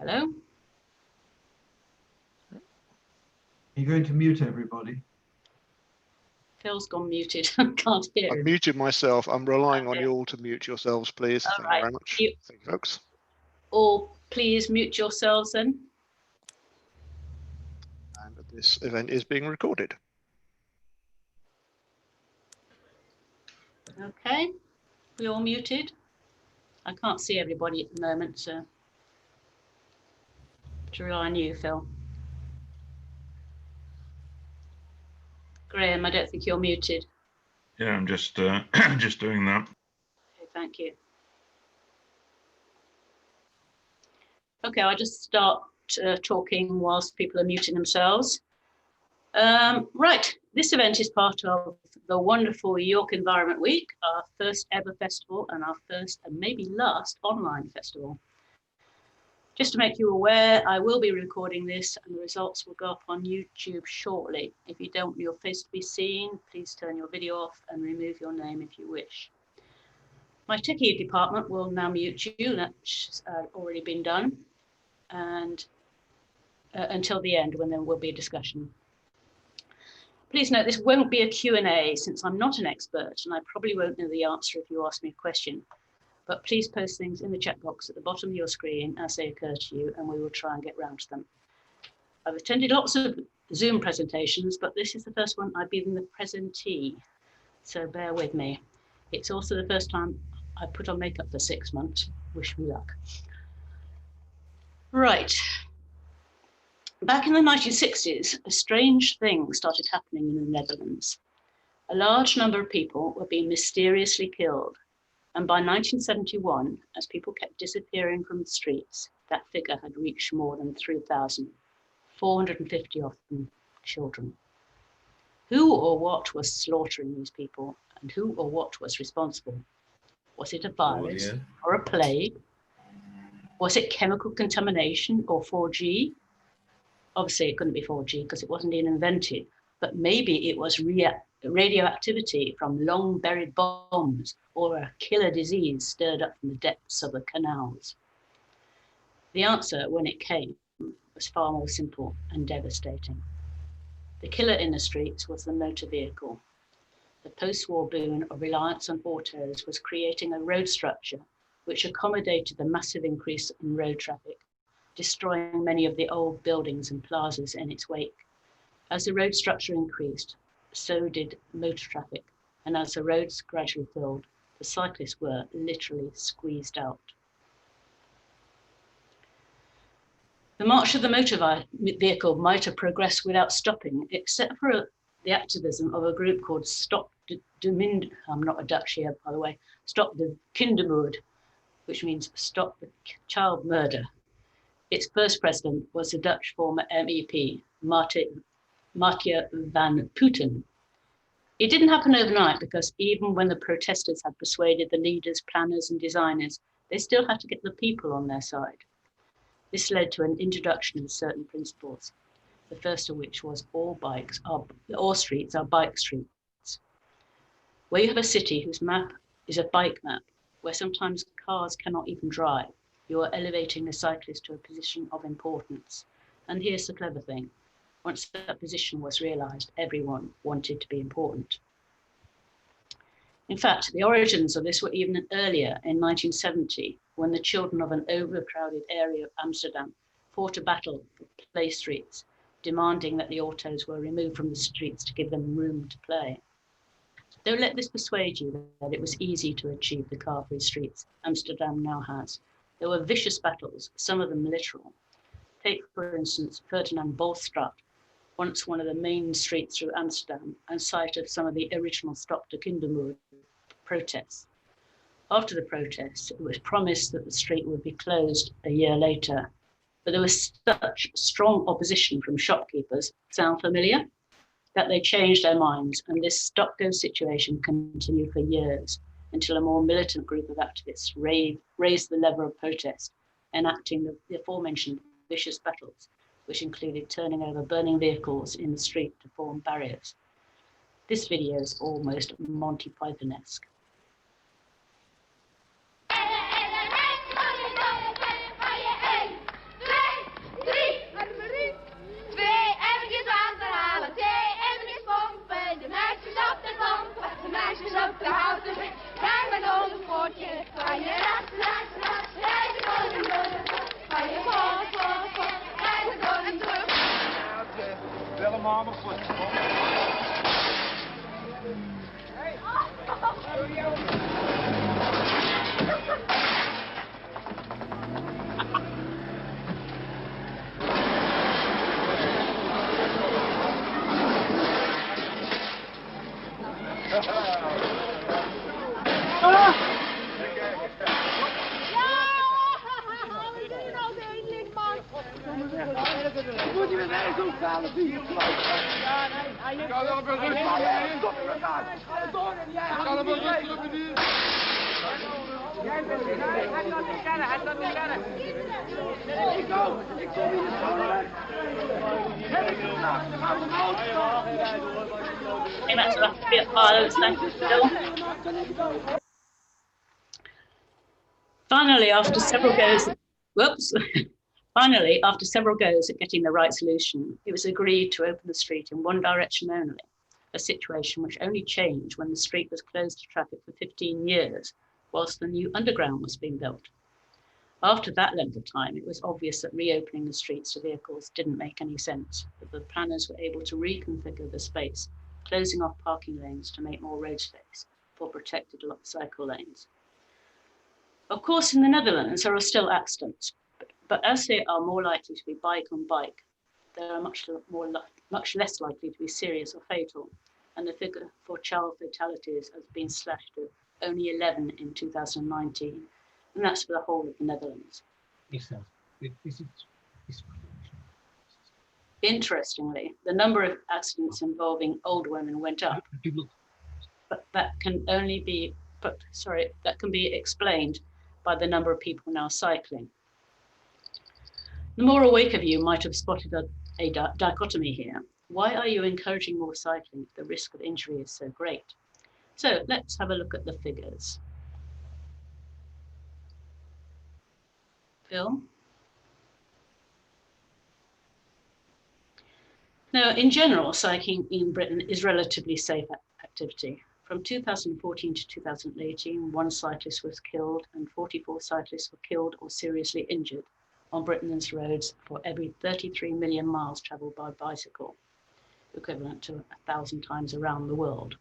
Hello? You're going to mute everybody. Phil's gone muted. I can't hear I've him. muted myself. I'm relying on you all to mute yourselves, please. All Thank right. you very much. You Thank you, folks. all please mute yourselves then. And this event is being recorded. Okay. We all muted? I can't see everybody at the moment, so to rely on you, Phil. Graham, I don't think you're muted. Yeah, I'm just just doing that. Okay, thank you. Okay, I'll just start talking whilst people are muting themselves. Right, this event is part of the wonderful York Environment Week, our first ever festival and our first and maybe last online festival. Just to make you aware, I will be recording this and the results will go up on YouTube shortly. If you don't want your face to be seen, please turn your video off and remove your name if you wish. My techie department will now mute you, that's already been done, and until the end when there will be a discussion. Please note this won't be a Q&A since I'm not an expert and I probably won't know the answer if you ask me a question. But please post things in the chat box at the bottom of your screen as they occur to you and we will try and get round to them. I've attended lots of Zoom presentations, but this is the first one I've been the presentee, so bear with me. It's also the first time I put on makeup for 6 months. Wish me luck. Right. Back in the 1960s, a strange thing started happening in the Netherlands. A large number of people were being mysteriously killed. And by 1971, as people kept disappearing from the streets, that figure had reached more than 3,000, 450 of them children. Who or what was slaughtering these people, and who or what was responsible? Was it a virus or a plague? Was it chemical contamination or 4G? Obviously, it couldn't be 4G because it wasn't even invented, but maybe it was radioactivity from long buried bombs or a killer disease stirred up from the depths of the canals. The answer, when it came, was far more simple and devastating. The killer in the streets was the motor vehicle. The post-war boom of reliance on autos was creating a road structure which accommodated the massive increase in road traffic, destroying many of the old buildings and plazas in its wake. As the road structure increased, so did motor traffic, and as the roads gradually filled, the cyclists were literally squeezed out. The march of the motor vehicle might have progressed without stopping, except for the activism of a group called Stop de I'm not a Dutch here, by the way, Stop the Kindermoord, which means Stop the Child Murder. Its first president was the Dutch former MEP, Mathieu van Putten. It didn't happen overnight because even when the protesters had persuaded the leaders, planners and designers, they still had to get the people on their side. This led to an introduction of certain principles, the first of which was all streets are bike streets. Where you have a city whose map is a bike map, where sometimes cars cannot even drive, you are elevating the cyclist to a position of importance. And here's the clever thing. Once that position was realized, everyone wanted to be important. In fact, the origins of this were even earlier in 1970, when the children of an overcrowded area of Amsterdam fought a battle for play streets, demanding that the autos were removed from the streets to give them room to play. Don't let this persuade you that it was easy to achieve the car-free streets Amsterdam now has. There were vicious battles, some of them literal. Take, for instance, Ferdinand Bolstraat, once one of the main streets through Amsterdam and site of some of the original Stop de Kindermoord protests. After the protests, it was promised that the street would be closed a year later, but there was such strong opposition from shopkeepers, sound familiar, that they changed their minds, and this stop-go situation continued for years until a more militant group of activists raised the level of protest, enacting the aforementioned vicious battles, which included turning over burning vehicles in the street to form barriers. This video is almost Monty Python-esque. Hey, that's about to be a pile of thank you, Phil. Finally, after several goes, Finally, after several goes at getting the right solution, it was agreed to open the street in one direction only, a situation which only changed when the street was closed to traffic for 15 years, whilst the new underground was being built. After that length of time, it was obvious that reopening the streets to vehicles didn't make any sense, but the planners were able to reconfigure the space, closing off parking lanes to make more road space for protected cycle lanes. Of course, in the Netherlands, there are still accidents, but as they are more likely to be bike on bike, they are much less likely to be serious or fatal, and the figure for child fatalities has been slashed to only 11 in 2019, and that's for the whole of the Netherlands. Interestingly, the number of accidents involving old women went up, but that can be explained by the number of people now cycling. The more awake of you might have spotted a dichotomy here. Why are you encouraging more cycling if the risk of injury is so great? So let's have a look at the figures. Phil? Now, in general, cycling in Britain is relatively safe activity. From 2014 to 2018, 1 cyclist was killed and 44 cyclists were killed or seriously injured on Britain's roads for every 33 million miles travelled by bicycle, equivalent to 1,000 times around the world.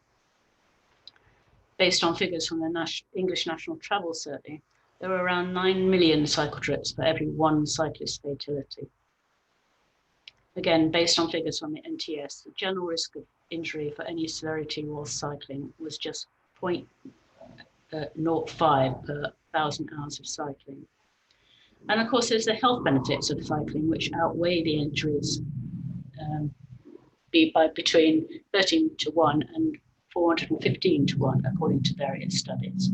Based on figures from the English National Travel Survey, there were around 9 million cycle trips for every 1 cyclist fatality. Again, based on figures from the NTS, the general risk of injury for any severity while cycling was just 0.05 per 1,000 hours of cycling. And of course, there's the health benefits of cycling, which outweigh the injuries by between 13 to 1 and 415 to 1, according to various studies.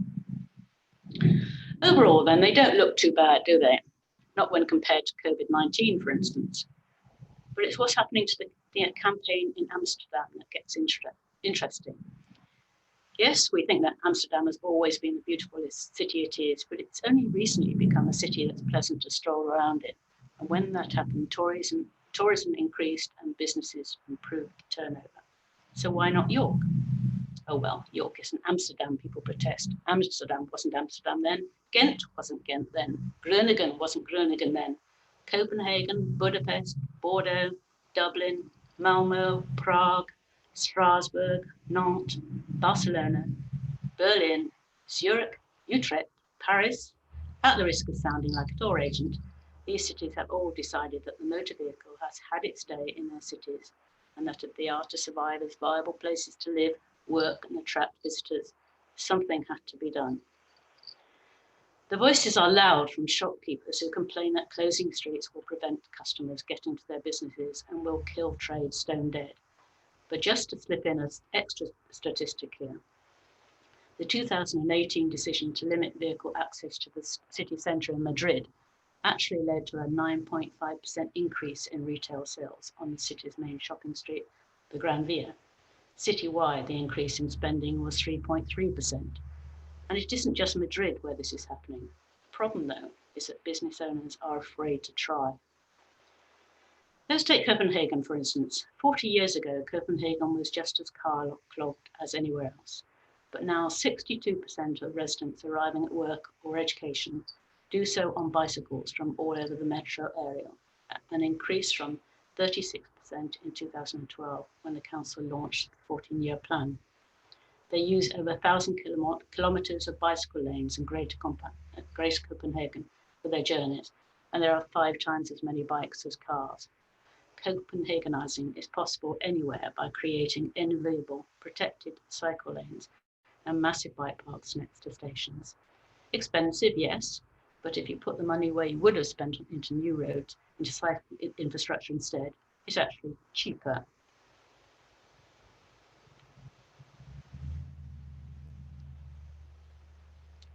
Overall, then, they don't look too bad, do they? Not when compared to COVID-19, for instance. But it's what's happening to the campaign in Amsterdam that gets interesting. Yes, we think that Amsterdam has always been the beautiful city it is, but it's only recently become a city that's pleasant to stroll around in. And when that happened, tourism increased and businesses improved turnover. So why not York? Oh well, York isn't Amsterdam, people protest. Amsterdam wasn't Amsterdam then. Ghent wasn't Ghent then. Groningen wasn't Groningen then. Copenhagen, Budapest, Bordeaux, Dublin, Malmö, Prague, Strasbourg, Nantes, Barcelona, Berlin, Zurich, Utrecht, Paris. At the risk of sounding like a tour agent, these cities have all decided that the motor vehicle has had its day in their cities, and that if they are to survive as viable places to live, work and attract visitors, something had to be done. The voices are loud from shopkeepers who complain that closing streets will prevent customers getting to their businesses and will kill trade stone dead. But just to slip in an extra statistic here, the 2018 decision to limit vehicle access to the city centre in Madrid actually led to a 9.5% increase in retail sales on the city's main shopping street, the Gran Via. Citywide, the increase in spending was 3.3%. And it isn't just Madrid where this is happening. The problem, though, is that business owners are afraid to try. Let's take Copenhagen, for instance. 40 years ago, Copenhagen was just as car-clogged as anywhere else. But now 62% of residents arriving at work or education do so on bicycles from all over the metro area, an increase from 36% in 2012 when the council launched the 14-year plan. They use over 1,000 kilometres of bicycle lanes in Greater Copenhagen for their journeys, and there are 5 times as many bikes as cars. Copenhagenizing is possible anywhere by creating invisible, protected cycle lanes and massive bike parks next to stations. Expensive, yes, but if you put the money where you would have spent into new roads, into cycle infrastructure instead, it's actually cheaper.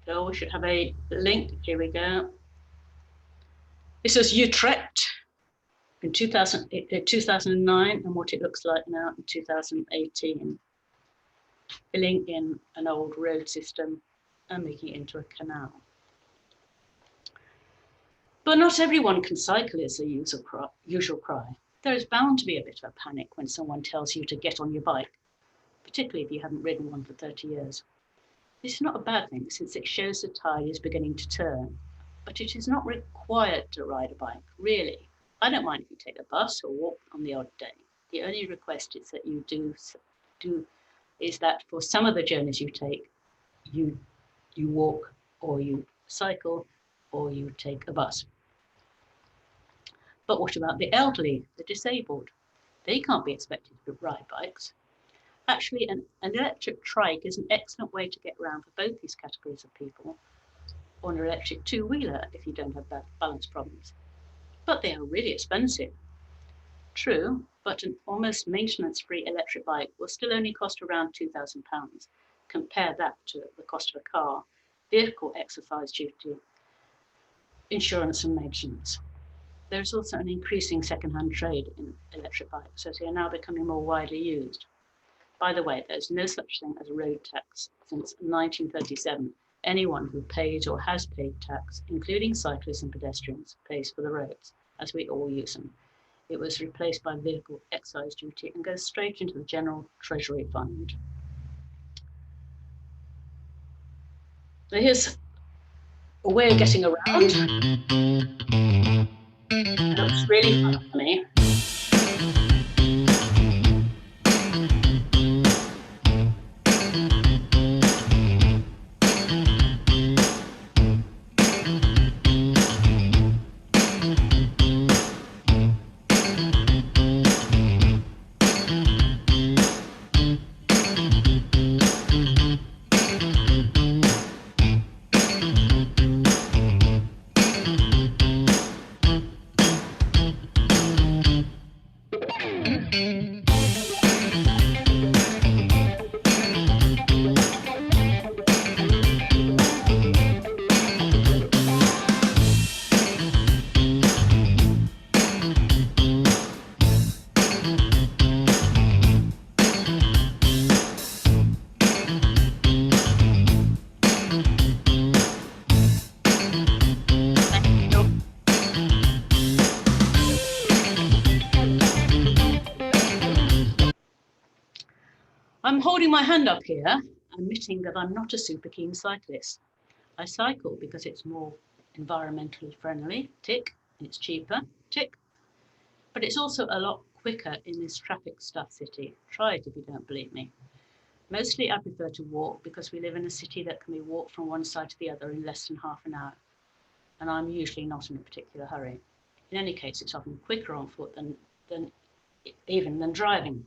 So we should have a link. Here we go. This is Utrecht in 2009 and what it looks like now in 2018. Filling in an old road system and making it into a canal. But not everyone can cycle is the usual cry. There is bound to be a bit of a panic when someone tells you to get on your bike, particularly if you haven't ridden one for 30 years. This is not a bad thing since it shows the tide is beginning to turn, but it is not required to ride a bike, really. I don't mind if you take a bus or walk on the odd day. The only request is that you is that for some of the journeys you take, you walk or you cycle or you take a bus. But what about the elderly, the disabled? They can't be expected to ride bikes. Actually, an electric trike is an excellent way to get around for both these categories of people, or an electric two-wheeler if you don't have balance problems. But they are really expensive. True, but an almost maintenance-free electric bike will still only cost around £2,000. Compare that to the cost of a car, vehicle exercise duty, insurance and maintenance. There's also an increasing second-hand trade in electric bikes as they are now becoming more widely used. By the way, there's no such thing as a road tax since 1937. Anyone who pays or has paid tax, including cyclists and pedestrians, pays for the roads, as we all use them. It was replaced by vehicle excise duty and goes straight into the General Treasury Fund. So here's a way of getting around. It looks really fun for me. I'm holding my hand up here, admitting that I'm not a super keen cyclist. I cycle because it's more environmentally friendly, tick, and it's cheaper, tick. But it's also a lot quicker in this traffic-stuffed city. Try it if you don't believe me. Mostly I prefer to walk because we live in a city that can be walked from one side to the other in less than half an hour. And I'm usually not in a particular hurry. In any case, it's often quicker on foot than driving.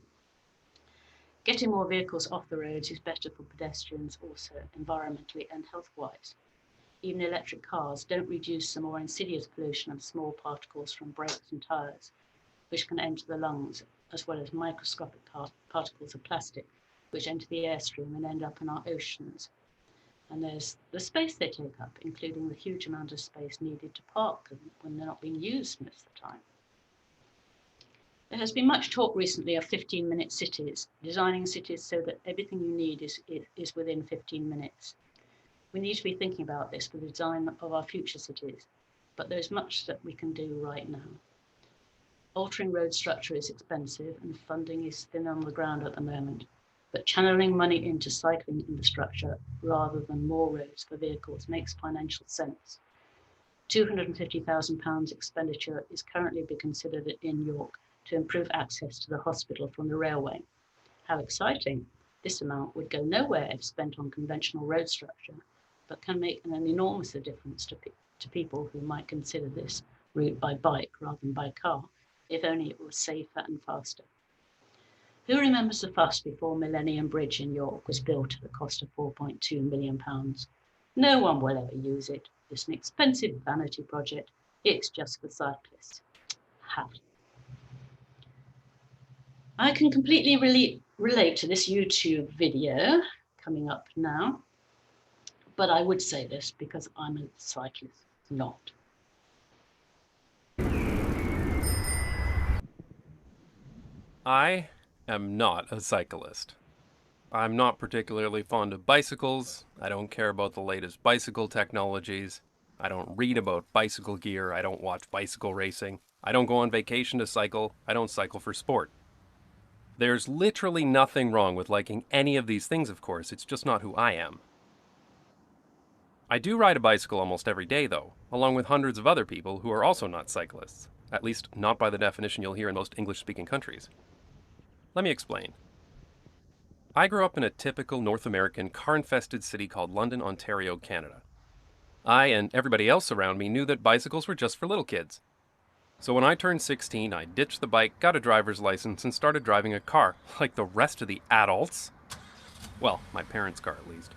Getting more vehicles off the roads is better for pedestrians also, environmentally and health-wise. Even electric cars don't reduce the more insidious pollution of small particles from brakes and tyres, which can enter the lungs, as well as microscopic particles of plastic, which enter the airstream and end up in our oceans. And there's the space they take up, including the huge amount of space needed to park them when they're not being used most of the time. There has been much talk recently of 15-minute cities, designing cities so that everything you need is within 15 minutes. We need to be thinking about this for the design of our future cities, but there's much that we can do right now. Altering road structure is expensive and funding is thin on the ground at the moment, but channeling money into cycling infrastructure rather than more roads for vehicles makes financial sense. £250,000 expenditure is currently being considered in York to improve access to the hospital from the railway. How exciting! This amount would go nowhere if spent on conventional road structure, but can make an enormous difference to people who might consider this route by bike rather than by car, if only it was safer and faster. Who remembers the fuss before Millennium Bridge in York was built at the cost of £4.2 million? No one will ever use it. It's an expensive vanity project. It's just for cyclists. Ha. I can completely relate to this YouTube video coming up now, but I would say this because I'm a cyclist, not. I am not a cyclist. I'm not particularly fond of bicycles. I don't care about the latest bicycle technologies. I don't read about bicycle gear. I don't watch bicycle racing. I don't go on vacation to cycle. I don't cycle for sport. There's literally nothing wrong with liking any of these things, of course. It's just not who I am. I do ride a bicycle almost every day, though, along with hundreds of other people who are also not cyclists. At least, not by the definition you'll hear in most English-speaking countries. Let me explain. I grew up in a typical North American car-infested city called London, Ontario, Canada. I and everybody else around me knew that bicycles were just for little kids. So when I turned 16, I ditched the bike, got a driver's license, and started driving a car, like the rest of the adults. Well, my parents' car at least.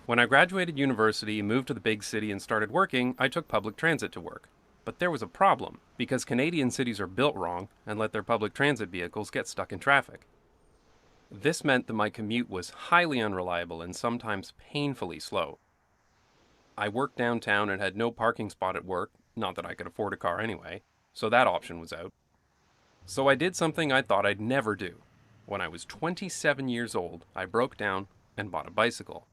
When I graduated university, moved to the big city, and started working, I took public transit to work. But there was a problem, because Canadian cities are built wrong and let their public transit vehicles get stuck in traffic. This meant that my commute was highly unreliable and sometimes painfully slow. I worked downtown and had no parking spot at work, not that I could afford a car anyway, so that option was out. So I did something I thought I'd never do. When I was 27 years old, I broke down and bought a bicycle.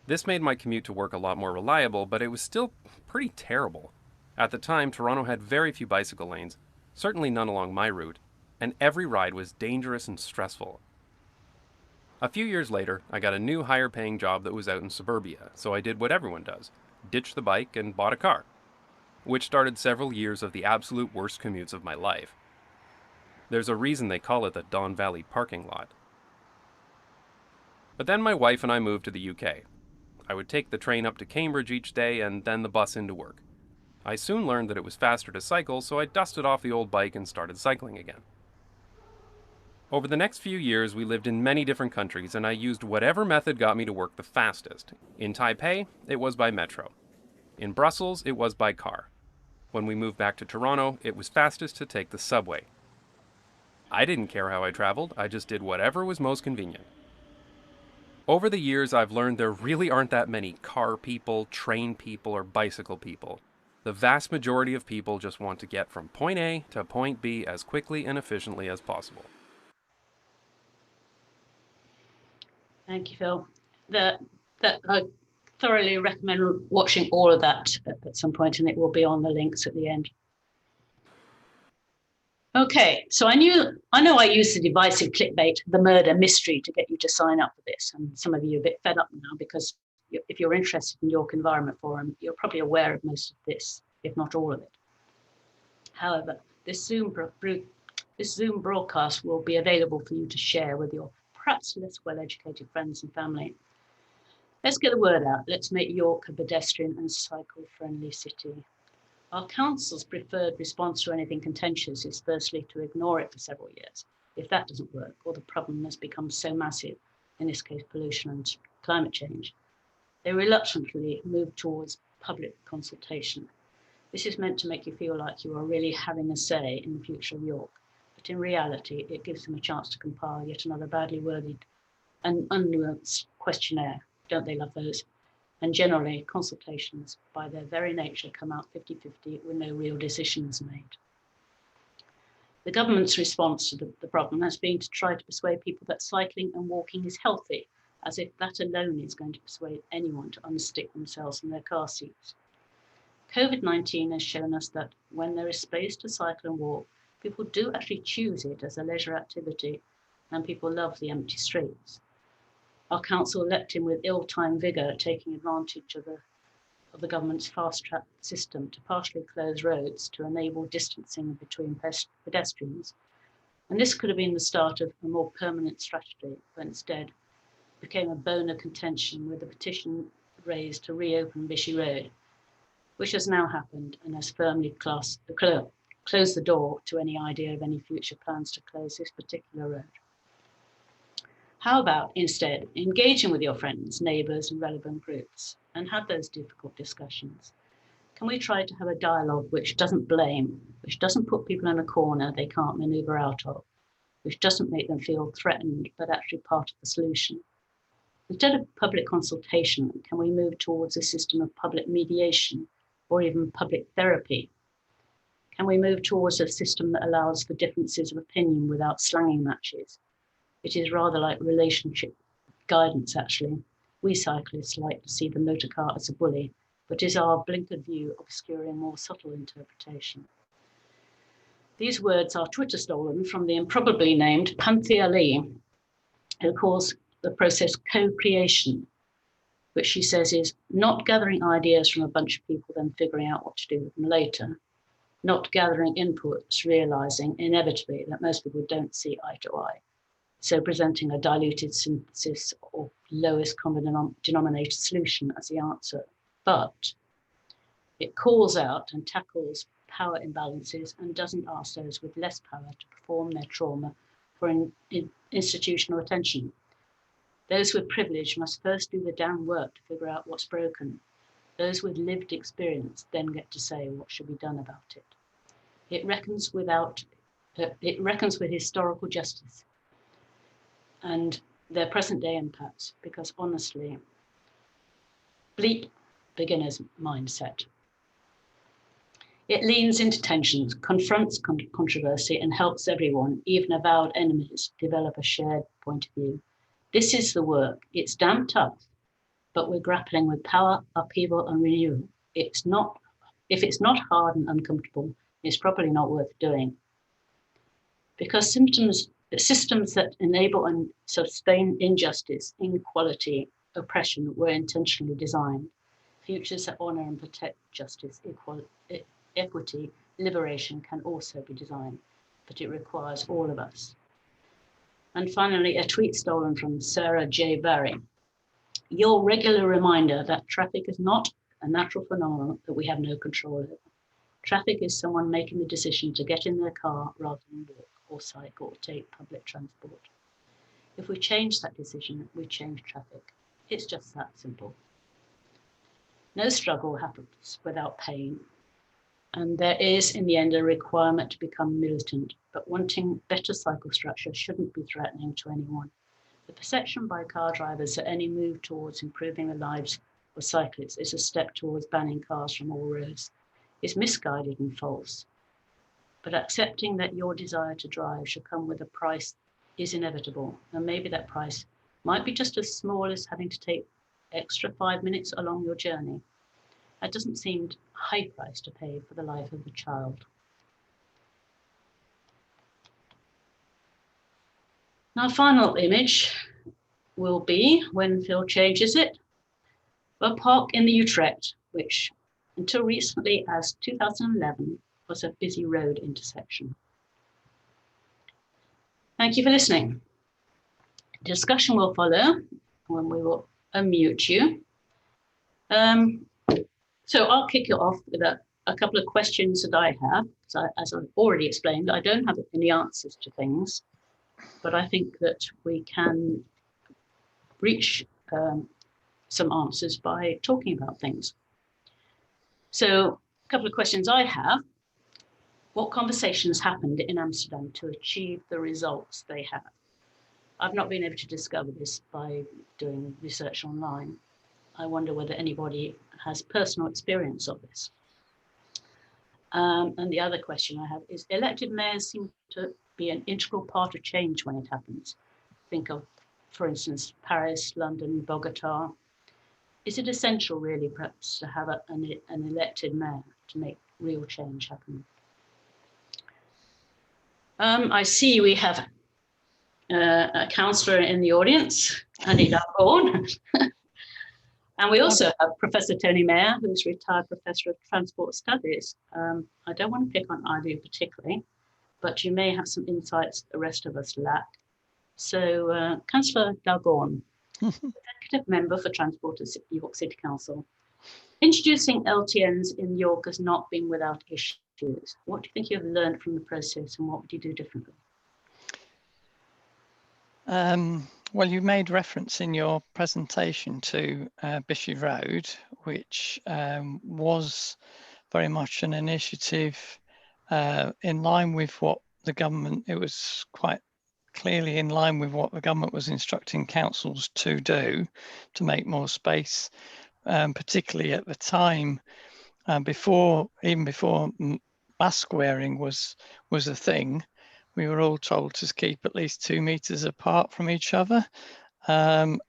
This made my commute to work a lot more reliable, but it was still pretty terrible. At the time, Toronto had very few bicycle lanes, certainly none along my route, and every ride was dangerous and stressful. A few years later, I got a new higher paying job that was out in suburbia, so I did what everyone does, ditched the bike and bought a car, which started several years of the absolute worst commutes of my life. There's a reason they call it the Don Valley parking lot. But then my wife and I moved to the UK. I would take the train up to Cambridge each day and then the bus into work. I soon learned that it was faster to cycle, so I dusted off the old bike and started cycling again. Over the next few years, we lived in many different countries, and I used whatever method got me to work the fastest. In Taipei, it was by metro. In Brussels, it was by car. When we moved back to Toronto, it was fastest to take the subway. I didn't care how I traveled, I just did whatever was most convenient. Over the years, I've learned there really aren't that many car people, train people, or bicycle people. The vast majority of people just want to get from point A to point B as quickly and efficiently as Thank you, Phil. I thoroughly recommend watching all of that at some point, and it will be on the links at the end. Okay, so I know I used the divisive clickbait, the murder mystery, to get you to sign up for this, and some of you are a bit fed up now because if you're interested in York Environment Forum, you're probably aware of most of this, if not all of it. However, this Zoom broadcast will be available for you to share with your perhaps less well-educated friends and family. Let's get the word out. Let's make York a pedestrian and cycle-friendly city. Our council's preferred response to anything contentious is firstly to ignore it for several years. If that doesn't work, or the problem has become so massive, in this case pollution and climate change, they reluctantly move towards public consultation. This is meant to make you feel like you are really having a say in the future of York, but in reality, it gives them a chance to compile yet another badly worded and unnuanced questionnaire. Don't they love those? And generally, consultations by their very nature come out 50-50 with no real decisions made. The government's response to the problem has been to try to persuade people that cycling and walking is healthy, as if that alone is going to persuade anyone to unstick themselves from their car seats. COVID-19 has shown us that when there is space to cycle and walk, people do actually choose it as a leisure activity, and people love the empty streets. Our council leapt in with ill-timed vigour, taking advantage of the government's fast-track system to partially close roads to enable distancing between pedestrians. And this could have been the start of a more permanent strategy, but instead became a bone of contention with a petition raised to reopen Vichy Road, which has now happened and has firmly closed the door to any idea of any future plans to close this particular road. How about instead engaging with your friends, neighbours and relevant groups and have those difficult discussions? Can we try to have a dialogue which doesn't blame, which doesn't put people in a corner they can't manoeuvre out of, which doesn't make them feel threatened, but actually part of the solution? Instead of public consultation, can we move towards a system of public mediation or even public therapy? Can we move towards a system that allows for differences of opinion without slanging matches? It is rather like relationship guidance, actually. We cyclists like to see the motor car as a bully, but is our blinkered view obscuring more subtle interpretation? These words are Twitter stolen from the improbably named Panthea Lee, who calls the process co-creation, which she says is not gathering ideas from a bunch of people, then figuring out what to do with them later, not gathering inputs, realizing inevitably that most people don't see eye to eye. So presenting a diluted synthesis or lowest common denominator solution as the answer, but it calls out and tackles power imbalances and doesn't ask those with less power to perform their trauma for institutional attention. Those with privilege must first do the damn work to figure out what's broken. Those with lived experience then get to say what should be done about it. It reckons with historical justice and their present day impacts, because honestly, bleep beginner's mindset. It leans into tensions, confronts controversy, and helps everyone, even avowed enemies, develop a shared point of view. This is the work. It's damn tough, but we're grappling with power, upheaval, and renewal. If it's not hard and uncomfortable, it's probably not worth doing. Because systems that enable and sustain injustice, inequality, oppression were intentionally designed. Futures that honor and protect justice, equity, liberation can also be designed, but it requires all of us. And finally, a tweet stolen from Sarah J. Barry. Your regular reminder that traffic is not a natural phenomenon that we have no control over. Traffic is someone making the decision to get in their car rather than walk or cycle or take public transport. If we change that decision, we change traffic. It's just that simple. No struggle happens without pain. And there is, in the end, a requirement to become militant, but wanting better cycle structure shouldn't be threatening to anyone. The perception by car drivers that any move towards improving the lives of cyclists is a step towards banning cars from all roads is misguided and false. But accepting that your desire to drive should come with a price is inevitable, and maybe that price might be just as small as having to take extra 5 minutes along your journey. That doesn't seem a high price to pay for the life of a child. Now, final image will be, when Phil changes it, a park in the Utrecht, which until recently as 2011 was a busy road intersection. Thank you for listening. Discussion will follow when we will unmute you. So I'll kick it off with a couple of questions that I have. So as I've already explained, I don't have any answers to things, but I think that we can reach some answers by talking about things. So a couple of questions I have. What conversations happened in Amsterdam to achieve the results they have? I've not been able to discover this by doing research online. I wonder whether anybody has personal experience of this. And the other question I have is, elected mayors seem to be an integral part of change when it happens. Think of, for instance, Paris, London, Bogota. Is it essential really perhaps to have an elected mayor to make real change happen? I see we have a councillor in the audience, Annie Laborn. And we also have Professor Tony Mayer, who's retired Professor of Transport Studies. I don't want to pick on either of you particularly, but you may have some insights the rest of us lack. So, Councillor Dalgorn, Executive Member for Transport at York City Council. Introducing LTNs in York has not been without issues. What do you think you have learned from the process and what would you do differently? Well, you made reference in your presentation to Bishy Road, which was very much an initiative in line with what the government, it was quite clearly in line with what the government was instructing councils to do to make more space, particularly at the time even before mask wearing was a thing. We were all told to keep at least 2 meters apart from each other, and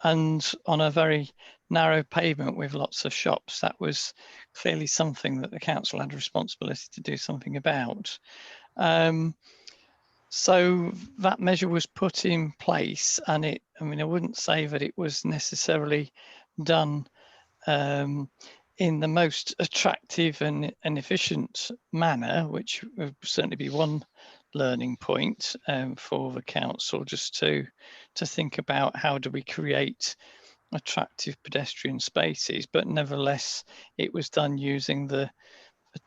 on a very narrow pavement with lots of shops. That was clearly something that the council had a responsibility to do something about. So that measure was put in place, and I wouldn't say that it was necessarily done in the most attractive and efficient manner, which would certainly be one learning point for the council, just to think about how do we create attractive pedestrian spaces, but nevertheless it was done using the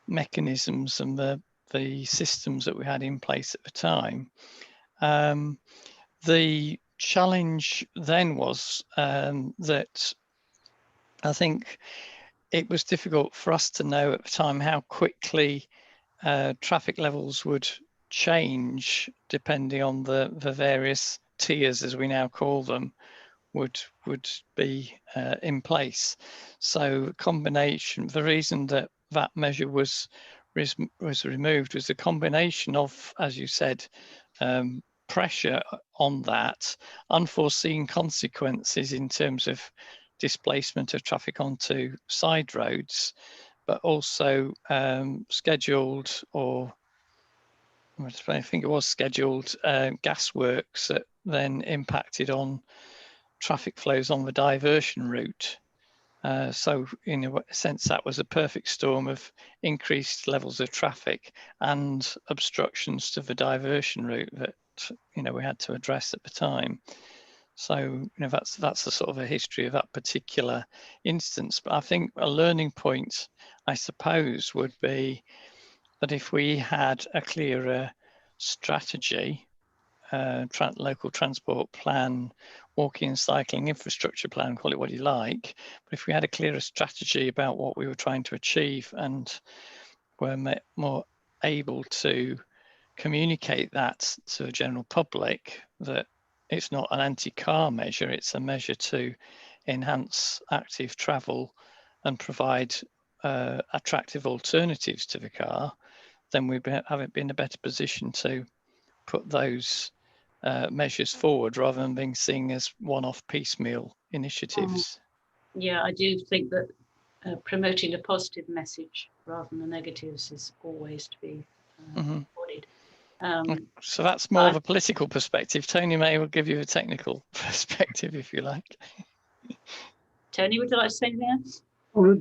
mechanisms and the systems that we had in place at the time. The challenge then was that I think it was difficult for us to know at the time how quickly traffic levels would change depending on the various tiers, as we now call them, would be in place. So combination, the reason that measure was removed was a combination of, as you said, pressure on that, unforeseen consequences in terms of displacement of traffic onto side roads, but also scheduled, or I think it was scheduled, gas works that then impacted on traffic flows on the diversion route. So in a sense, that was a perfect storm of increased levels of traffic and obstructions to the diversion route that we had to address at the time. So that's the sort of a history of that particular instance. But I think a learning point, I suppose, would be that if we had a clearer strategy, local transport plan, walking and cycling infrastructure plan, call it what you like, but if we had a clearer strategy about what we were trying to achieve and were more able to communicate that to the general public, that it's not an anti-car measure, it's a measure to enhance active travel and provide attractive alternatives to the car, then we'd have been in a better position to put those measures forward rather than being seen as one-off piecemeal initiatives. Yeah, I do think that promoting a positive message rather than the negatives is always to be embodied. So that's more of a political perspective. Tony May will give you a technical perspective, if you like. Tony, would you like to say anything else? Well,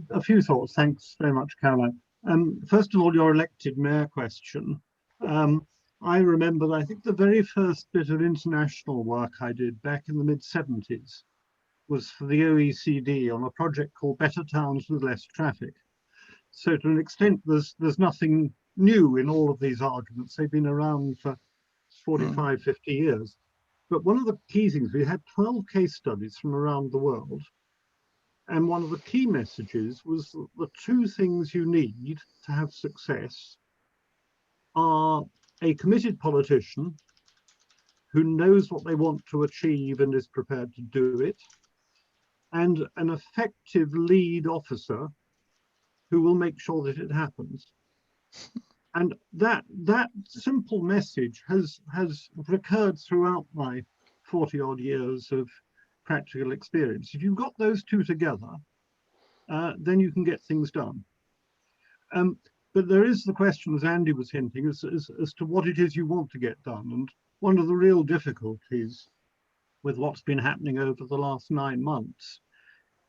a few thoughts. Thanks very much, Caroline. First of all, your elected mayor question. I remember, I think the very first bit of international work I did back in the mid-70s was for the OECD on a project called Better Towns with Less Traffic. So to an extent, there's nothing new in all of these arguments. They've been around for 45, 50 years. But one of the key things, we had 12 case studies from around the world. And one of the key messages was that the two things you need to have success are a committed politician who knows what they want to achieve and is prepared to do it, and an effective lead officer who will make sure that it happens. And that simple message has recurred throughout my 40 odd years of practical experience. If you've got those two together, then you can get things done. But there is the question, as Andy was hinting, as to what it is you want to get done. And one of the real difficulties with what's been happening over the last 9 months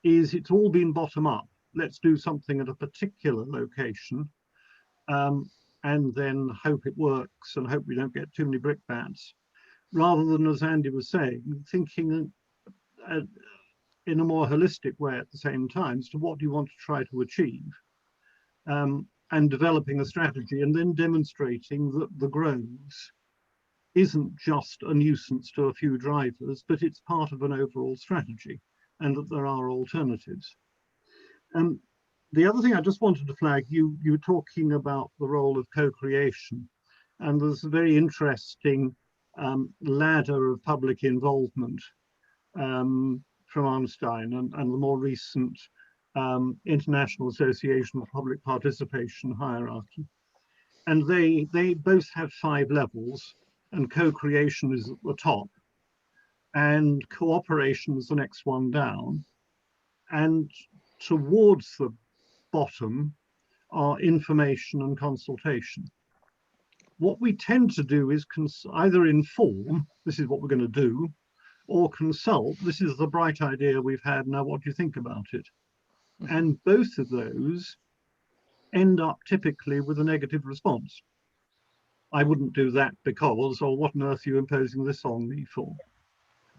is it's all been bottom up. Let's do something at a particular location, and then hope it works and hope we don't get too many brickbats, rather than, as Andy was saying, thinking in a more holistic way at the same time as to what do you want to try to achieve, and developing a strategy and then demonstrating that the groves isn't just a nuisance to a few drivers, but it's part of an overall strategy and that there are alternatives. The other thing I just wanted to flag, you were talking about the role of co-creation, and there's a very interesting ladder of public involvement from Arnstein and the more recent International Association of Public Participation hierarchy. And they both have 5 levels, and co-creation is at the top, and cooperation is the next one down. And towards the bottom are information and consultation. What we tend to do is either inform, this is what we're going to do, or consult, this is the bright idea we've had, now what do you think about it? And both of those end up typically with a negative response. I wouldn't do that because, or what on earth are you imposing this on me for?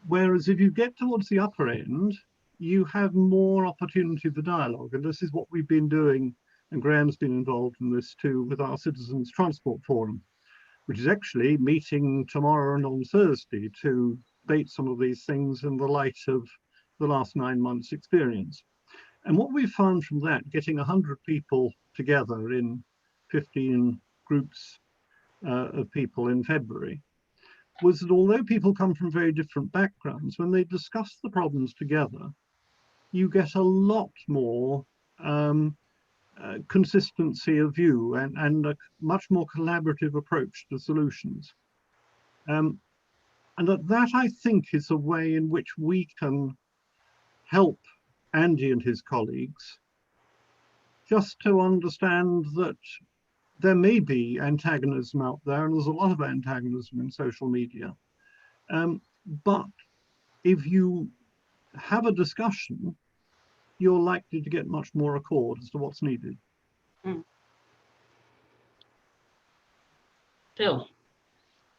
Whereas if you get towards the upper end, you have more opportunity for dialogue. And this is what we've been doing, and Graham's been involved in this too, with our Citizens Transport Forum, which is actually meeting tomorrow and on Thursday to debate some of these things in the light of the last 9 months' experience. And what we found from that, getting 100 people together in 15 groups of people in February, was that although people come from very different backgrounds, when they discuss the problems together, you get a lot more consistency of view and a much more collaborative approach to solutions. And that I think is a way in which we can help Andy and his colleagues just to understand that there may be antagonism out there, and there's a lot of antagonism in social media. But if you have a discussion, you're likely to get much more accord as to what's needed. Phil.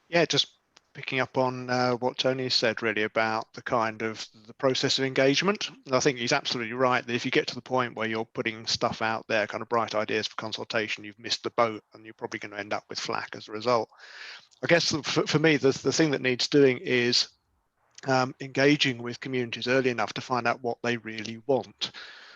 Yeah, just picking up on what Tony said really about the kind of the process of engagement. And I think he's absolutely right that if you get to the point where you're putting stuff out there, kind of bright ideas for consultation, you've missed the boat and you're probably going to end up with flack as a result. I guess for me, the thing that needs doing is engaging with communities early enough to find out what they really want.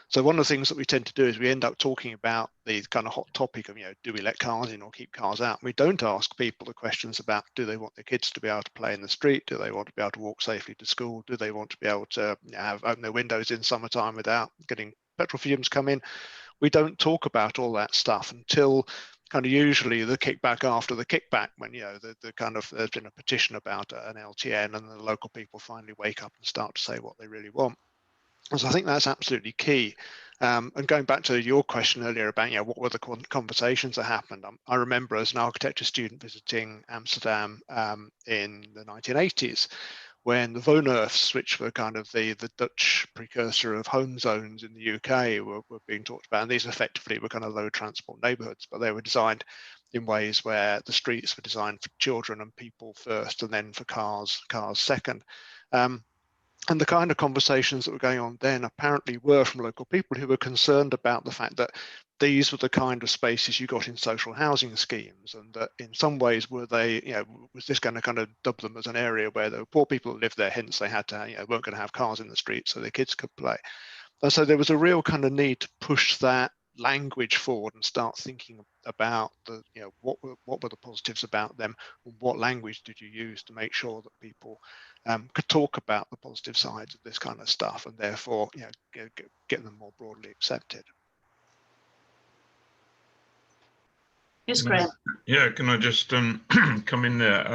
So one of the things that we tend to do is we end up talking about the kind of hot topic of, do we let cars in or keep cars out? We don't ask people the questions about, do they want their kids to be able to play in the street? Do they want to be able to walk safely to school? Do they want to be able to open their windows in summertime without getting petrol fumes come in? We don't talk about all that stuff until kind of usually the kickback after the kickback, when the kind of there's been a petition about an LTN and the local people finally wake up and start to say what they really want. And so I think that's absolutely key. And going back to your question earlier about what were the conversations that happened, I remember as an architecture student visiting Amsterdam in the 1980s, when the Woonurfs, which were kind of the Dutch precursor of home zones in the UK, were being talked about. And these effectively were kind of low transport neighbourhoods, but they were designed in ways where the streets were designed for children and people first, and then for cars second. And the kind of conversations that were going on then apparently were from local people who were concerned about the fact that these were the kind of spaces you got in social housing schemes, and that in some ways were they, was this going to kind of dub them as an area where there were poor people that lived there, hence they had to, weren't going to have cars in the street so their kids could play. And so there was a real kind of need to push that language forward and start thinking about the, what were the positives about them, and what language did you use to make sure that people could talk about the positive sides of this kind of stuff, and therefore get them more broadly accepted. Yes, Graham. Yeah, can I just come in there?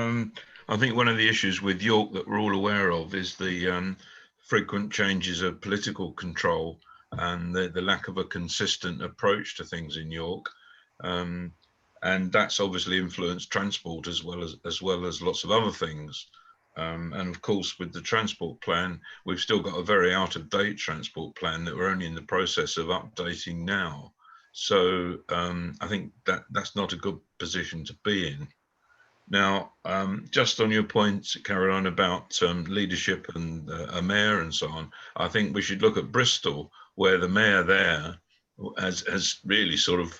I think one of the issues with York that we're all aware of is the frequent changes of political control and the lack of a consistent approach to things in York. And that's obviously influenced transport as well as lots of other things. And of course, with the transport plan, we've still got a very out-of-date transport plan that we're only in the process of updating now. So I think that's not a good position to be in. Now, just on your point, Caroline, about leadership and a mayor and so on, I think we should look at Bristol, where the mayor there has really sort of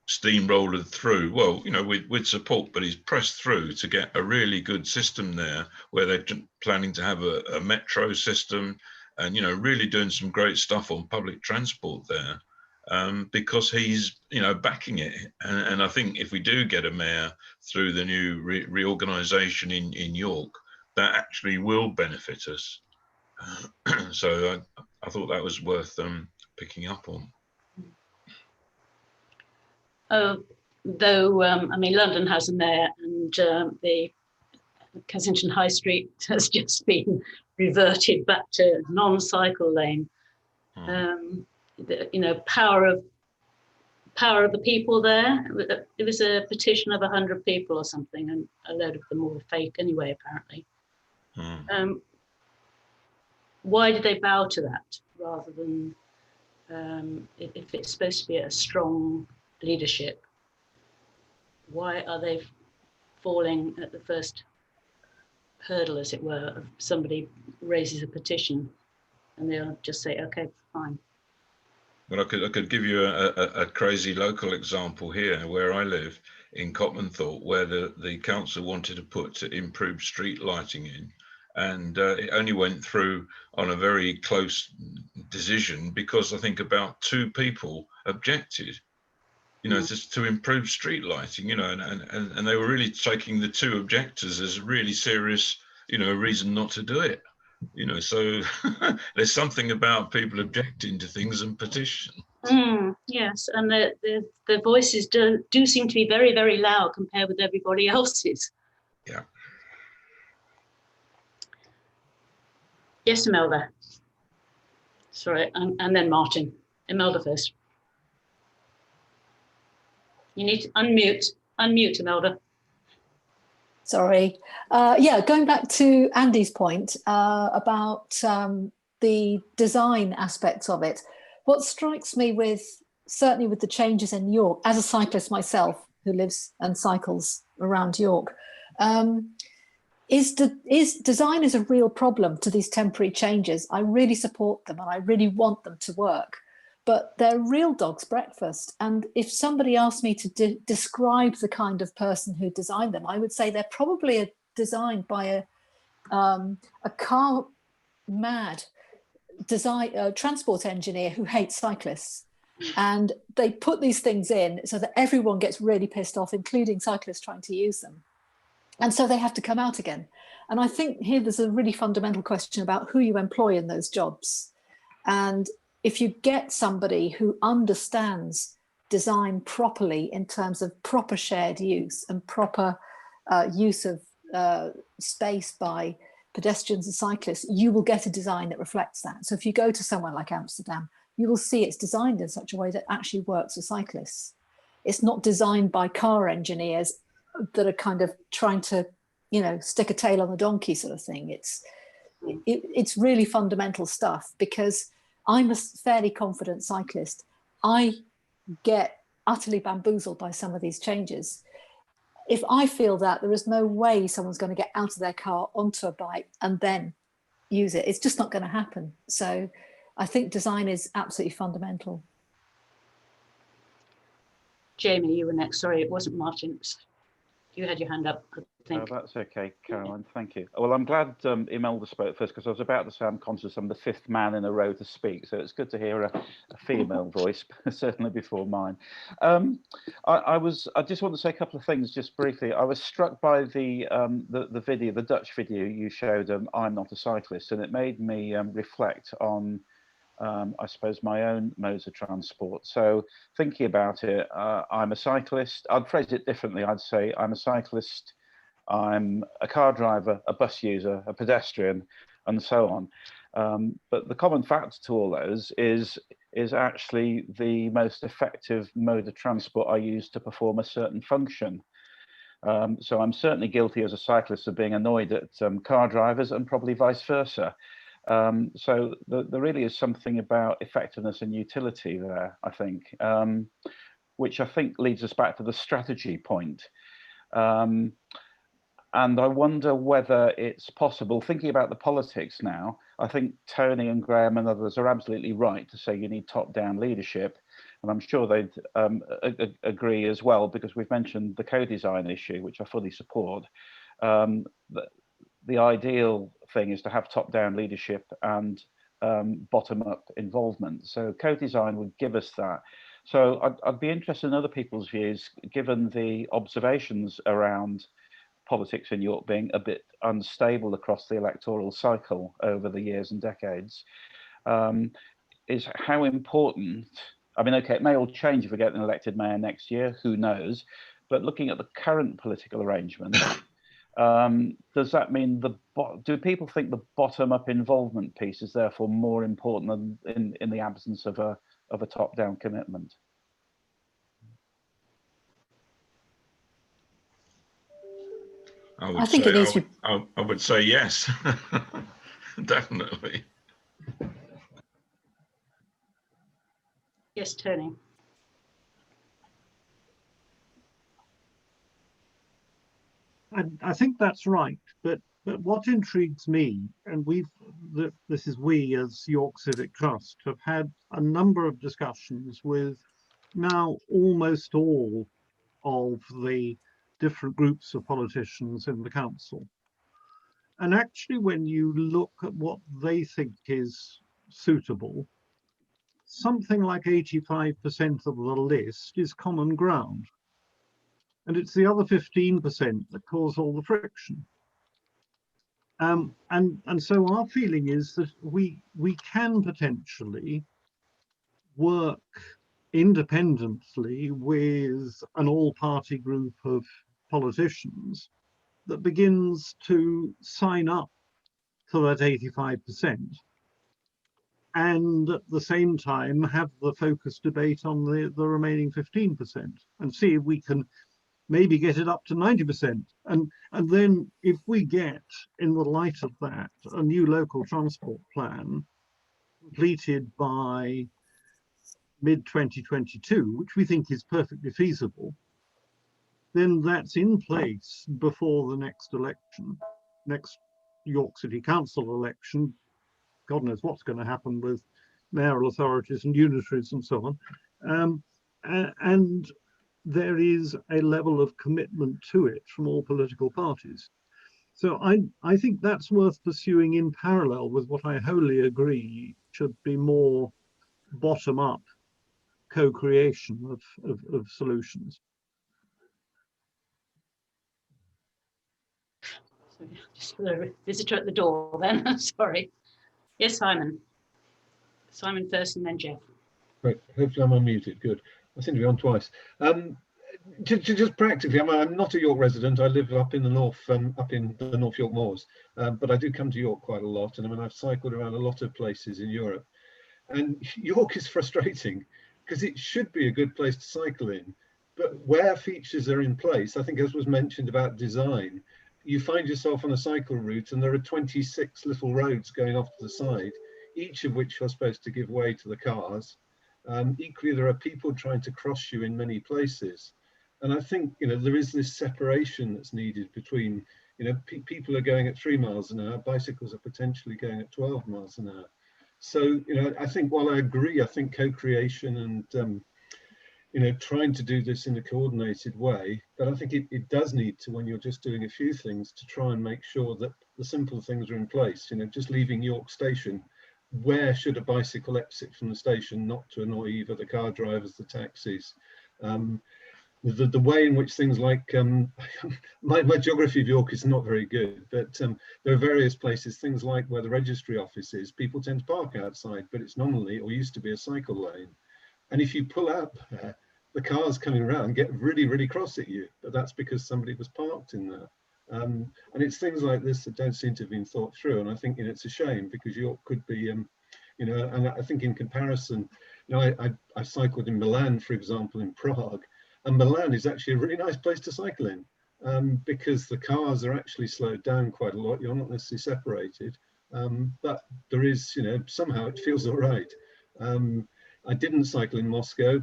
steamrolled through, well, you know, with support, but he's pressed through to get a really good system there, where they're planning to have a metro system and, you know, really doing some great stuff on public transport there. Because he's, you know, backing it. And I think if we do get a mayor through the new reorganisation in York, that actually will benefit us. So I thought that was worth picking up on. Though, I mean, London has a mayor, and the Kensington High Street has just been reverted back to non-cycle lane. You know, power of the people there. It was a petition of 100 people or something, and a load of them were fake anyway, apparently. Why did they bow to that rather than, if it's supposed to be a strong leadership, why are they falling at the first hurdle, as it were, of somebody raises a petition and they'll just say, okay, fine. Well, I could give you a crazy local example here where I live in Copmanthorpe, where the council wanted to put improved street lighting in, and it only went through on a very close decision because I think about 2 people objected, you know, just to improve street lighting, you know, and they were really taking the 2 objectors as a really serious, you know, reason not to do it. You know, so there's something about people objecting to things and petition. Yes, and the voices do seem to be very, very loud compared with everybody else's. Yeah. Yes, Imelda. Sorry, and then Martin. Imelda first. You need to unmute, Imelda. Sorry. Yeah, going back to Andy's point about the design aspects of it, what strikes me certainly with the changes in York, as a cyclist myself who lives and cycles around York, is design is a real problem to these temporary changes. I really support them and I really want them to work, but they're real dog's breakfast. And if somebody asked me to describe the kind of person who designed them, I would say they're probably designed by a car mad transport engineer who hates cyclists. And they put these things in so that everyone gets really pissed off, including cyclists trying to use them. And so they have to come out again. And I think here there's a really fundamental question about who you employ in those jobs. And if you get somebody who understands design properly in terms of proper shared use and proper use of space by pedestrians and cyclists, you will get a design that reflects that. So if you go to somewhere like Amsterdam, you will see it's designed in such a way that actually works for cyclists. It's not designed by car engineers that are kind of trying to, you know, stick a tail on the donkey sort of thing. It's really fundamental stuff, because I'm a fairly confident cyclist. I get utterly bamboozled by some of these changes. If I feel that, there is no way someone's going to get out of their car onto a bike and then use it. It's just not going to happen. So I think design is absolutely fundamental. Jamie, you were next. Sorry, it wasn't Martin. You had your hand up, I think. Oh, that's okay, Caroline. Thank you. Well, I'm glad Imelda spoke first, because I was about to say I'm conscious I'm the 5th man in a row to speak. So it's good to hear a female voice, certainly before mine. I just want to say a couple of things just briefly. I was struck by the video, the Dutch video you showed, I'm Not a Cyclist, and it made me reflect on I suppose my own modes of transport. So thinking about it, I'm a cyclist. I'd phrase it differently. I'd say I'm a cyclist, I'm a car driver, a bus user, a pedestrian, and so on. But the common factor to all those is actually the most effective mode of transport I use to perform a certain function. So I'm certainly guilty as a cyclist of being annoyed at car drivers, and probably vice versa. So there really is something about effectiveness and utility there, I think, which I think leads us back to the strategy point. And I wonder whether it's possible, thinking about the politics now, I think Tony and Graham and others are absolutely right to say you need top-down leadership. And I'm sure they'd agree as well, because we've mentioned the co-design issue, which I fully support. The ideal thing is to have top-down leadership and bottom-up involvement. So co-design would give us that. So I'd be interested in other people's views, given the observations around politics in York being a bit unstable across the electoral cycle over the years and decades, is how important, I mean, okay, it may all change if we get an elected mayor next year, who knows, but looking at the current political arrangement, does that mean do people think the bottom-up involvement piece is therefore more important than in the absence of a top-down commitment? I think it is. I would say yes, definitely. Yes, Tony. I think that's right, but what intrigues me, and this is we as York Civic Trust have had a number of discussions with now almost all of the different groups of politicians in the council. And actually, when you look at what they think is suitable, something like 85% of the list is common ground. And it's the other 15% that cause all the friction. And so our feeling is that we can potentially work independently with an all-party group of politicians that begins to sign up to that 85%, and at the same time have the focused debate on the remaining 15% and see if we can maybe get it up to 90%. And then if we get, in the light of that, a new local transport plan completed by mid-2022, which we think is perfectly feasible, then that's in place before the next election, next York City Council election. God knows what's going to happen with mayoral authorities and unitaries and so on. And there is a level of commitment to it from all political parties. So I think that's worth pursuing in parallel with what I wholly agree should be more bottom-up co-creation of solutions. So just for the visitor at the door then, sorry. Yes, Simon. Simon first and then Jeff. Great, hopefully I'm unmuted, good. I seem to be on twice. Just practically, I'm not a York resident. I live up in the north, up in the North York Moors, but I do come to York quite a lot. And I mean, I've cycled around a lot of places in Europe. And York is frustrating because it should be a good place to cycle in. But where features are in place, I think as was mentioned about design, you find yourself on a cycle route and there are 26 little roads going off to the side, each of which are supposed to give way to the cars. Equally, there are people trying to cross you in many places. And I think, there is this separation that's needed between, people are going at 3 miles an hour, bicycles are potentially going at 12 miles an hour. So, I think while I agree, I think co-creation and, trying to do this in a coordinated way, but I think it does need to, when you're just doing a few things, to try and make sure that the simple things are in place. Just leaving York Station, where should a bicycle exit from the station not to annoy either the car drivers, the taxis? The way in which things like, my geography of York is not very good, but there are various places, things like where the registry office is, people tend to park outside, but it's nominally, or used to be, a cycle lane. And if you pull out there, the cars coming around get really, really cross at you, but that's because somebody was parked in there. And it's things like this that don't seem to have been thought through. And I think it's a shame, because York could be, and I think in comparison, I cycled in Milan, for example, in Prague, and Milan is actually a really nice place to cycle in. because the cars are actually slowed down quite a lot. You're not necessarily separated, but there is, somehow it feels all right. I didn't cycle in Moscow.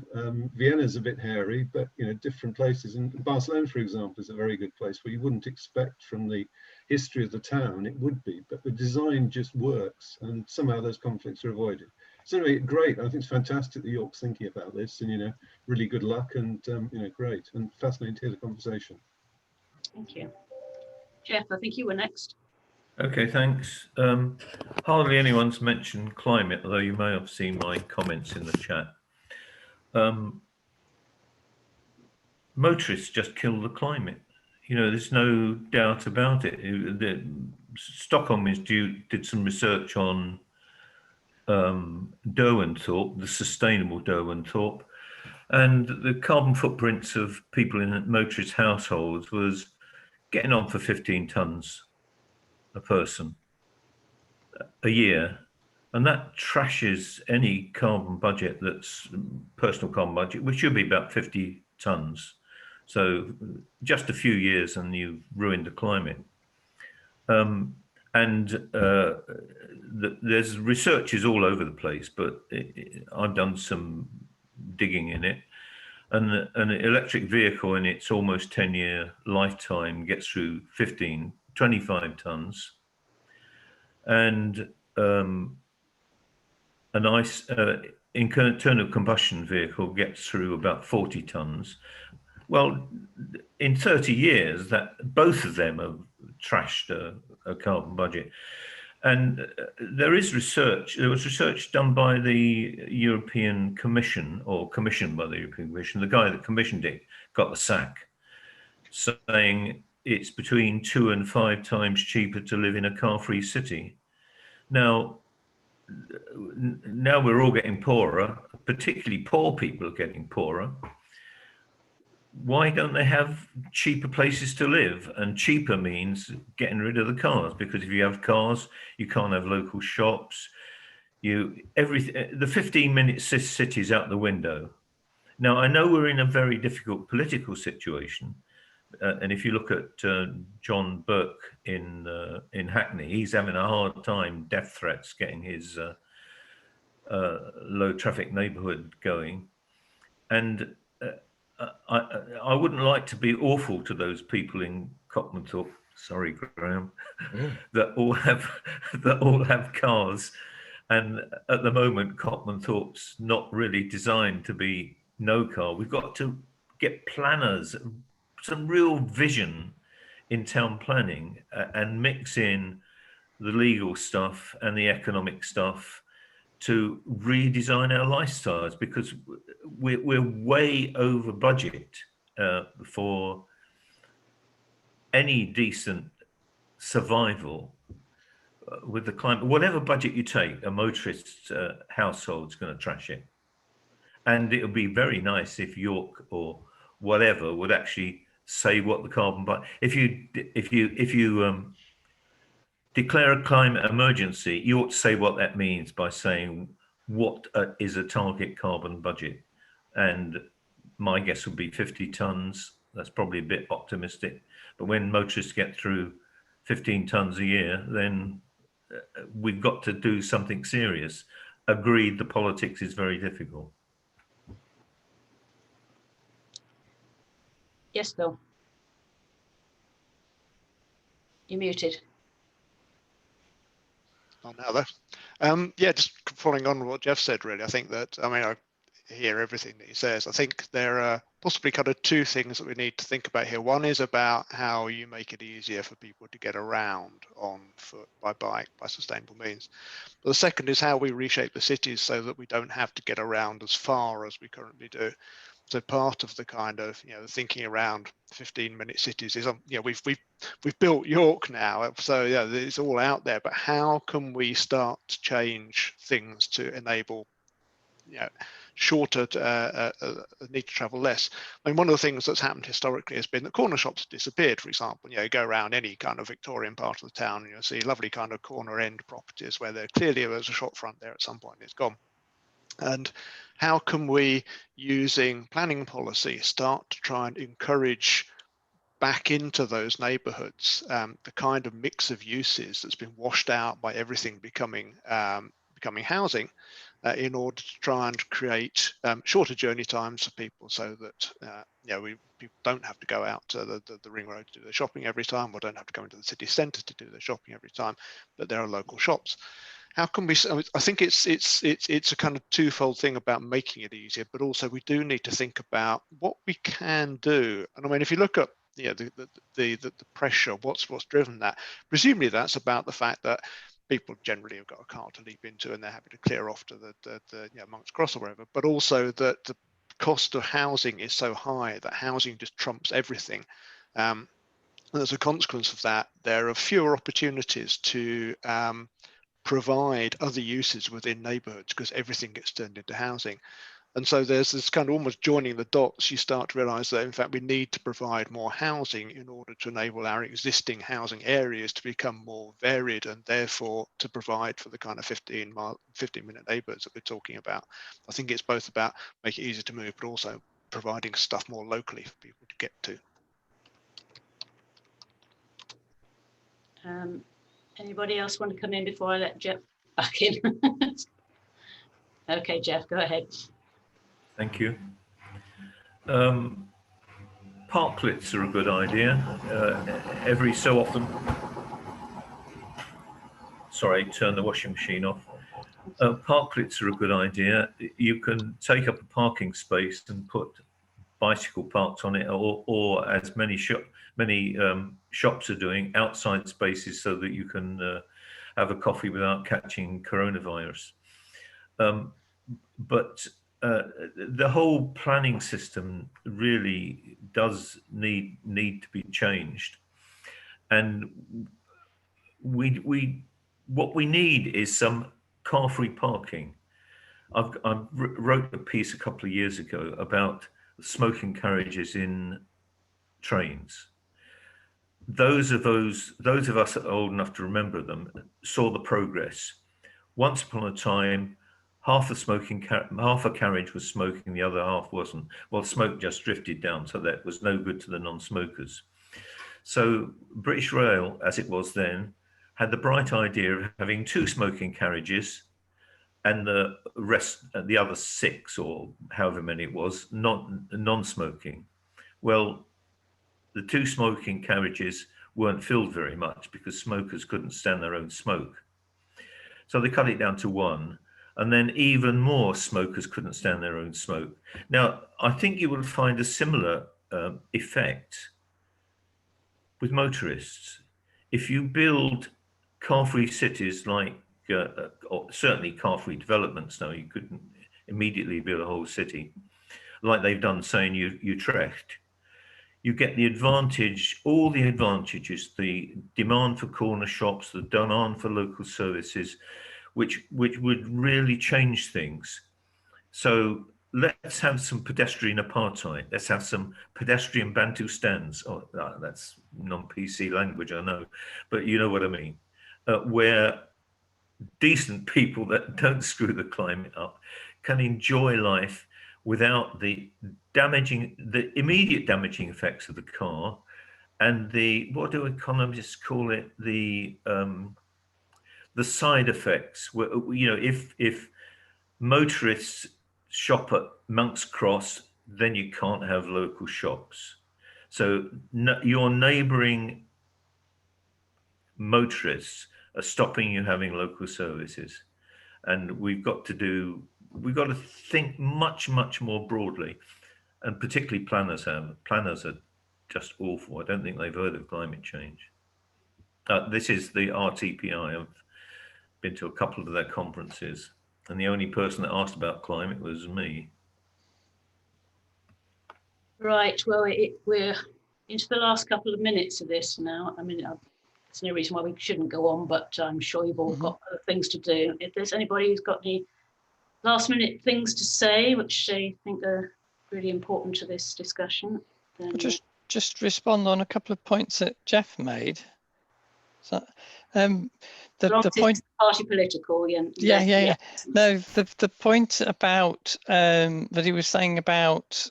Vienna's a bit hairy, but different places. And Barcelona, for example, is a very good place where you wouldn't expect from the history of the town it would be, but the design just works, and somehow those conflicts are avoided. So anyway, great. I think it's fantastic that York's thinking about this, and really good luck, and great and fascinating to hear the conversation. Thank you. Jeff, I think you were next. Okay, thanks. Hardly anyone's mentioned climate, although you may have seen my comments in the chat. Motorists just kill the climate. There's no doubt about it. Stockholm did some research on Derwentworth, the sustainable Derwentworth, and the carbon footprints of people in motorist households was getting on for 15 tons a person a year, and that trashes any carbon budget that's personal carbon budget, which should be about 50 tons. So just a few years and you've ruined the climate. There's researches all over the place, but I've done some digging in it. And an electric vehicle in its almost 10-year lifetime gets through 25 tons. And an internal combustion vehicle gets through about 40 tons. Well, in 30 years, that both of them have trashed a carbon budget. And there was research done by the European Commission, or commissioned by the European Commission. The guy that commissioned it got the sack, saying it's between 2 and 5 times cheaper to live in a car-free city. Now we're all getting poorer, particularly poor people are getting poorer. Why don't they have cheaper places to live? And cheaper means getting rid of the cars, because if you have cars, you can't have local shops. The 15-minute city's out the window. Now, I know we're in a very difficult political situation. And if you look at John Burke in Hackney, he's having a hard time, death threats, getting his low traffic neighborhood going. And I wouldn't like to be awful to those people in Copmanthorpe. Sorry, Graham, that all have cars, and at the moment Copmanthorpe's not really designed to be no car. We've got to get planners, some real vision in town planning, and mix in the legal stuff and the economic stuff to redesign our lifestyles, because we're way over budget for any decent survival with the climate. Whatever budget you take, a motorist household's going to trash it. And it would be very nice if York or whatever would actually say what the carbon budget. If you declare a climate emergency, you ought to say what that means by saying what is a target carbon budget. And my guess would be 50 tons. That's probably a bit optimistic. But when motorists get through 15 tons a year, then we've got to do something serious. Agreed, the politics is very difficult. Yes, Bill. You're muted. Oh, now though. Yeah, just following on what Jeff said, really, I think that, I hear everything that he says. I think there are possibly kind of two things that we need to think about here. One is about how you make it easier for people to get around on foot, by bike, by sustainable means. But the second is how we reshape the cities so that we don't have to get around as far as we currently do. So part of the kind of the thinking around 15-minute cities is we've built York now, so it's all out there. But how can we start to change things to enable shorter need to travel less? One of the things that's happened historically has been that corner shops disappeared. For example, go around any kind of Victorian part of the town and you'll see lovely kind of corner end properties where there clearly was a shop front there at some point. It's gone. And how can we, using planning policy, start to try and encourage back into those neighborhoods, the kind of mix of uses that's been washed out by everything becoming housing, in order to try and create shorter journey times for people, so that people don't have to go out to the ring road to do their shopping every time, or don't have to go into the city centre to do their shopping every time, but there are local shops. How can we? I think it's a kind of twofold thing about making it easier, but also we do need to think about what we can do. And I mean, if you look at the pressure, what's driven that? Presumably that's about the fact that people generally have got a car to leap into and they're happy to clear off to the Monk's Cross or wherever, but also that the cost of housing is so high that housing just trumps everything. And as a consequence of that, there are fewer opportunities to provide other uses within neighborhoods because everything gets turned into housing. And so there's this kind of almost joining the dots. You start to realize that in fact we need to provide more housing in order to enable our existing housing areas to become more varied, and therefore to provide for the kind of 15-minute neighborhoods that we're talking about. I think it's both about making it easier to move, but also providing stuff more locally for people to get to. Anybody else want to come in before I let Jeff back in? Okay, Jeff, go ahead. Thank you. Parklets are a good idea. Every so often, sorry, turn the washing machine off. Parklets are a good idea. You can take up a parking space and put bicycle parks on it, or as many shops are doing, outside spaces so that you can have a coffee without catching coronavirus. But the whole planning system really does need to be changed, and what we need is some car-free parking. I wrote a piece a couple of years ago about smoking carriages in trains. Those of us that are old enough to remember them saw the progress. Once upon a time, half a carriage was smoking, the other half wasn't. Well, smoke just drifted down, so that was no good to the non-smokers. So British Rail, as it was then, had the bright idea of having 2 smoking carriages, and the rest, the other 6 or however many it was, non-smoking. Well, the 2 smoking carriages weren't filled very much because smokers couldn't stand their own smoke. So they cut it down to 1, and then even more smokers couldn't stand their own smoke. Now, I think you will find a similar effect with motorists. If you build car-free cities like, or certainly car-free developments, now you couldn't immediately build a whole city, like they've done, say, in Utrecht, you get the advantage, all the advantages, the demand for corner shops, the demand for local services, which would really change things. So let's have some pedestrian apartheid. Let's have some pedestrian Bantustans. Oh, that's non-PC language, I know, but you know what I mean. Where decent people that don't screw the climate up can enjoy life without the immediate damaging effects of the car, and the, what do economists call it, the side effects. Where, you know, if motorists shop at Monk's Cross, then you can't have local shops. So your neighbouring motorists are stopping you having local services, and we've got to think much more broadly, and particularly planners are just awful. I don't think they've heard of climate change. This is the RTPI. I've been to a couple of their conferences, and the only person that asked about climate was me. Right, well, we're into the last couple of minutes of this now. I mean, there's no reason why we shouldn't go on, but I'm sure you've all got other things to do. If there's anybody who's got any last minute things to say, which they think are really important to this discussion, then just respond on a couple of points that Jeff made. So, the point, party political, yeah. No, the point about that he was saying about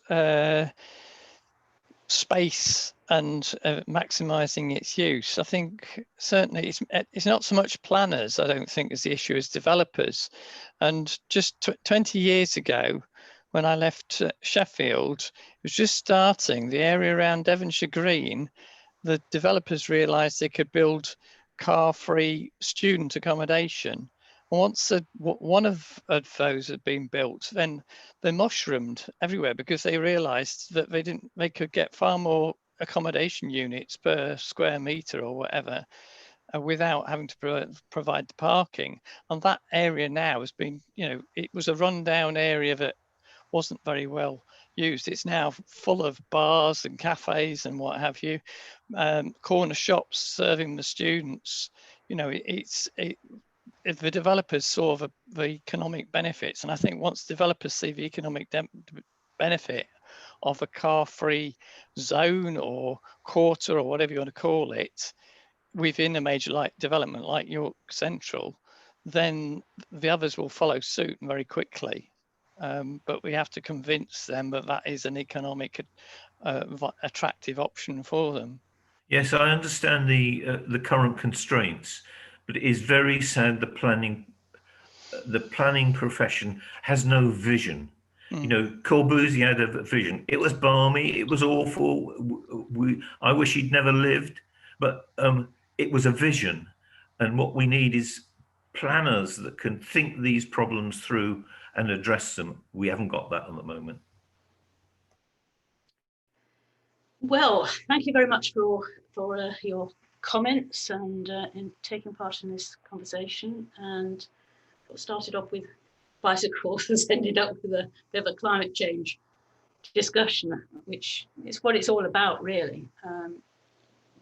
space and maximising its use. I think certainly it's not so much planners, I don't think, as the issue as developers. And just 20 years ago, when I left Sheffield, it was just starting, the area around Devonshire Green, the developers realised they could build car-free student accommodation. Once one of those had been built, then they mushroomed everywhere because they realised that they could get far more accommodation units per square metre or whatever without having to provide the parking. And that area now has been, it was a rundown area that wasn't very well used. It's now full of bars and cafes and what have you, corner shops serving the students. If the developers saw the economic benefits, and I think once developers see the economic benefit of a car-free zone or quarter or whatever you want to call it within a major development like York Central, then the others will follow suit very quickly. But we have to convince them that that is an economic attractive option for them. Yes, I understand the current constraints, but it is very sad the planning profession has no vision. Corbusier had a vision. It was balmy. It was awful. I wish he'd never lived, but it was a vision. And what we need is planners that can think these problems through and address them. We haven't got that at the moment. Well, thank you very much for your comments and in taking part in this conversation. And what started off with bicycles has ended up with a bit of a climate change discussion, which is what it's all about, really.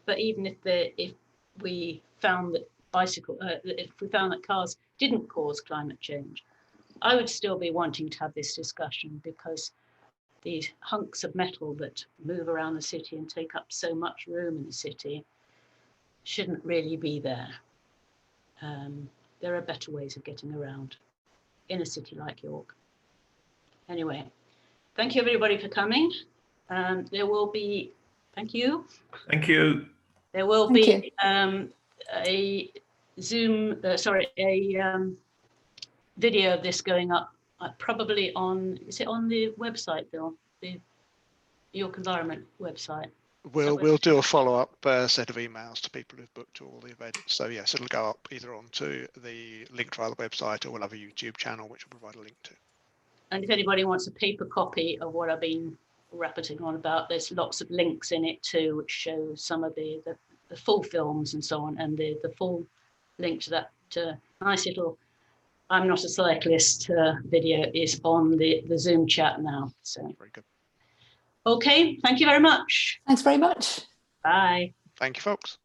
But even if we found that cars didn't cause climate change, I would still be wanting to have this discussion, because these hunks of metal that move around the city and take up so much room in the city shouldn't really be there. There are better ways of getting around in a city like York. Anyway, thank you everybody for coming. There will be, thank you. Thank you. There will be a Zoom, video of this going up probably on, is it on the website, Bill? The York Environment website? We'll do a follow-up set of emails to people who've booked all the events. So yes, it'll go up either onto the link via the website, or we'll have a YouTube channel which will provide a link to. And if anybody wants a paper copy of what I've been rapporting on about, there's lots of links in it too, which show some of the full films and so on, and the full link to that nice little I'm Not a Cyclist video is on the Zoom chat now. So very good. Okay, thank you very much. Thanks very much. Bye. Thank you, folks.